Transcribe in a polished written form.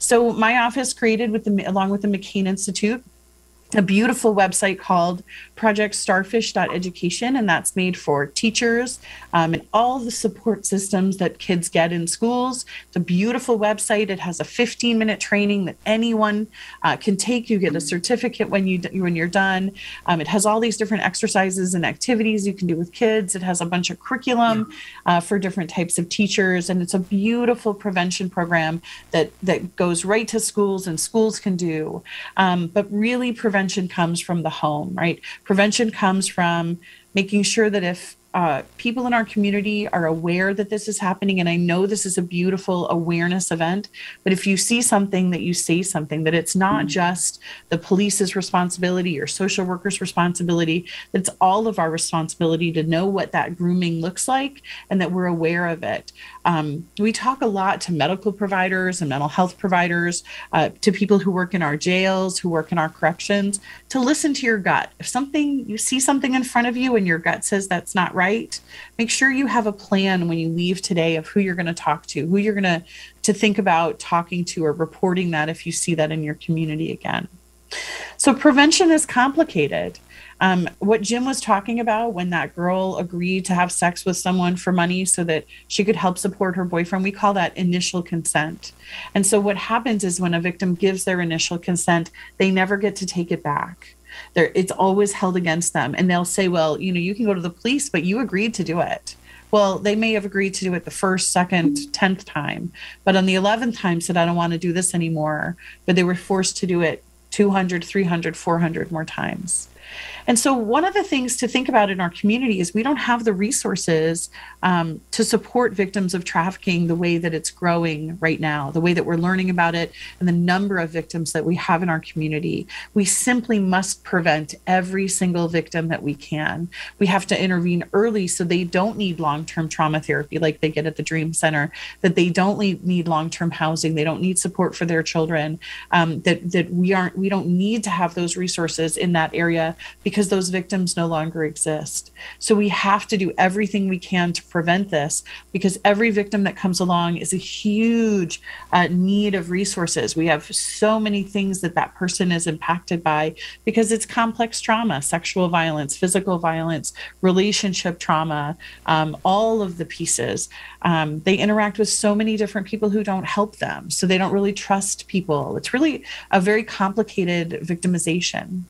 So my office created along with the McCain Institute, a beautiful website called Project Starfish.education, and that's made for teachers and all the support systems that kids get in schools. It's a beautiful website. It has a 15-minute training that anyone can take. You get a certificate when you're done. It has all these different exercises and activities you can do with kids. It has a bunch of curriculum for different types of teachers, and it's a beautiful prevention program that goes right to schools and schools can do. But really, prevention comes from the home, right? Prevention comes from making sure that if people in our community are aware that this is happening, and I know this is a beautiful awareness event, but if you see something, that you say something, that it's not just the police's responsibility or social workers' responsibility, that it's all of our responsibility to know what that grooming looks like and that we're aware of it. We talk a lot to medical providers and mental health providers, to people who work in our jails, who work in our corrections, to listen to your gut. If you see something in front of you and your gut says that's not right, make sure you have a plan when you leave today of who you're going to talk to, who you're going to think about talking to or reporting that if you see that in your community again. So prevention is complicated. What Jim was talking about when that girl agreed to have sex with someone for money so that she could help support her boyfriend, we call that initial consent. And so what happens is when a victim gives their initial consent, they never get to take it back. It's always held against them. And they'll say, well, you can go to the police, but you agreed to do it. Well, they may have agreed to do it the first, second, 10th time, but on the 11th time said, I don't want to do this anymore. But they were forced to do it 200, 300, 400 more times. And so one of the things to think about in our community is we don't have the resources to support victims of trafficking the way that it's growing right now, the way that we're learning about it and the number of victims that we have in our community. We simply must prevent every single victim that we can. We have to intervene early so they don't need long-term trauma therapy like they get at the Dream Center, that they don't need long-term housing, they don't need support for their children, that we don't need to have those resources in that area because those victims no longer exist. So we have to do everything we can to prevent this, because every victim that comes along is a huge need of resources. We have so many things that person is impacted by because it's complex trauma, sexual violence, physical violence, relationship trauma, all of the pieces. They interact with so many different people who don't help them. So they don't really trust people. It's really a very complicated victimization.